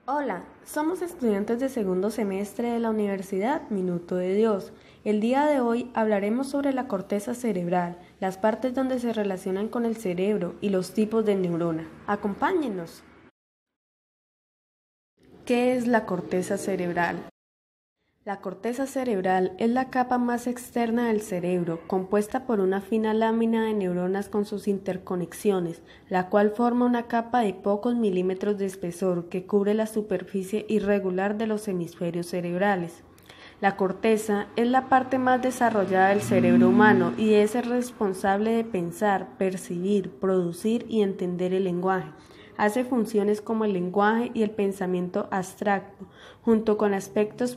Hola, somos estudiantes de segundo semestre de la Universidad Minuto de Dios. El día de hoy hablaremos sobre la corteza cerebral, las partes donde se relacionan con el cerebro y los tipos de neurona. Acompáñenos. ¿Qué es la corteza cerebral? La corteza cerebral es la capa más externa del cerebro, compuesta por una fina lámina de neuronas con sus interconexiones, la cual forma una capa de pocos milímetros de espesor que cubre la superficie irregular de los hemisferios cerebrales. La corteza es la parte más desarrollada del cerebro humano y es el responsable de pensar, percibir, producir y entender el lenguaje. Hace funciones como el lenguaje y el pensamiento abstracto, junto con aspectos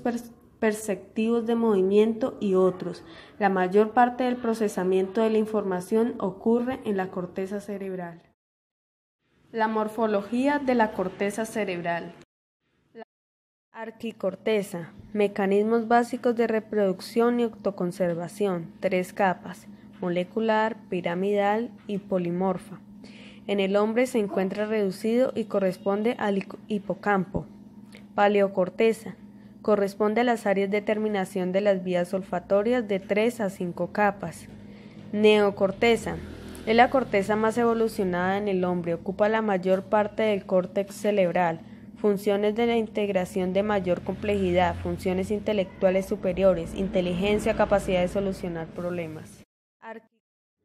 perceptivos de movimiento y otros. La mayor parte del procesamiento de la información ocurre en la corteza cerebral. La morfología de la corteza cerebral. Arquicorteza, mecanismos básicos de reproducción y autoconservación, 3 capas, molecular, piramidal y polimorfa. En el hombre se encuentra reducido y corresponde al hipocampo. Paleocorteza, corresponde a las áreas de terminación de las vías olfatorias de 3 a 5 capas. Neocorteza, es la corteza más evolucionada en el hombre, ocupa la mayor parte del córtex cerebral. Funciones de la integración de mayor complejidad, funciones intelectuales superiores, inteligencia, capacidad de solucionar problemas.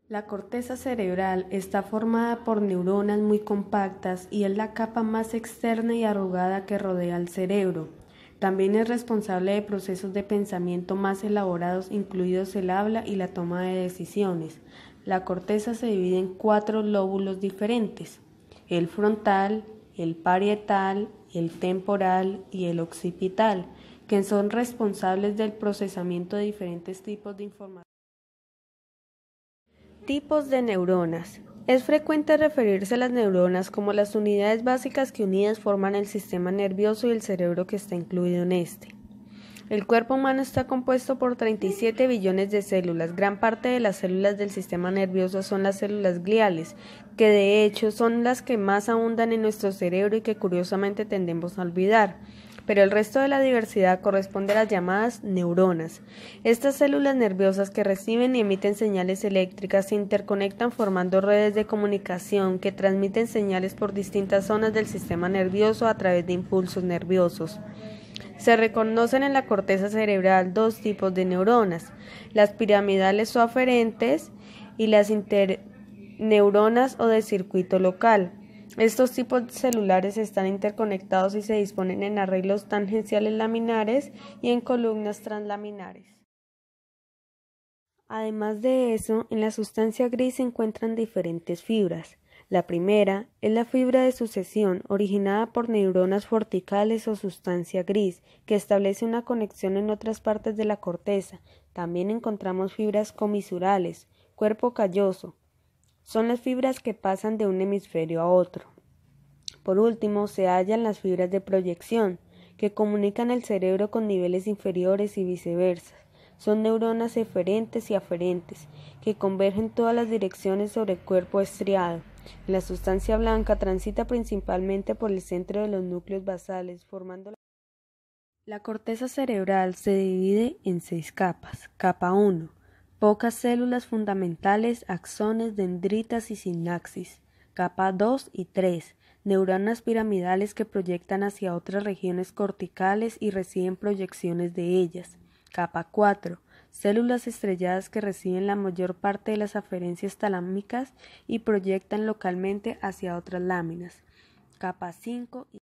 La corteza cerebral está formada por neuronas muy compactas y es la capa más externa y arrugada que rodea al cerebro. También es responsable de procesos de pensamiento más elaborados, incluidos el habla y la toma de decisiones. La corteza se divide en 4 lóbulos diferentes: el frontal, el parietal, el temporal y el occipital, que son responsables del procesamiento de diferentes tipos de información. Tipos de neuronas. Es frecuente referirse a las neuronas como las unidades básicas que unidas forman el sistema nervioso y el cerebro que está incluido en este. El cuerpo humano está compuesto por 37 billones de células. Gran parte de las células del sistema nervioso son las células gliales, que de hecho son las que más abundan en nuestro cerebro y que curiosamente tendemos a olvidar. Pero el resto de la diversidad corresponde a las llamadas neuronas. Estas células nerviosas que reciben y emiten señales eléctricas se interconectan formando redes de comunicación que transmiten señales por distintas zonas del sistema nervioso a través de impulsos nerviosos. Se reconocen en la corteza cerebral 2 tipos de neuronas: las piramidales o aferentes y las interneuronas o de circuito local. Estos tipos celulares están interconectados y se disponen en arreglos tangenciales laminares y en columnas translaminares. Además de eso, en la sustancia gris se encuentran diferentes fibras. La primera es la fibra de sucesión, originada por neuronas corticales o sustancia gris, que establece una conexión en otras partes de la corteza. También encontramos fibras comisurales, cuerpo calloso. Son las fibras que pasan de un hemisferio a otro. Por último, se hallan las fibras de proyección, que comunican el cerebro con niveles inferiores y viceversa. Son neuronas eferentes y aferentes, que convergen todas las direcciones sobre el cuerpo estriado. La sustancia blanca transita principalmente por el centro de los núcleos basales, formando la corteza cerebral. Se divide en 6 capas. Capa 1. Pocas células fundamentales, axones, dendritas y sinapsis. Capa 2 y 3. Neuronas piramidales que proyectan hacia otras regiones corticales y reciben proyecciones de ellas. Capa 4. Células estrelladas que reciben la mayor parte de las aferencias talámicas y proyectan localmente hacia otras láminas. Capa 5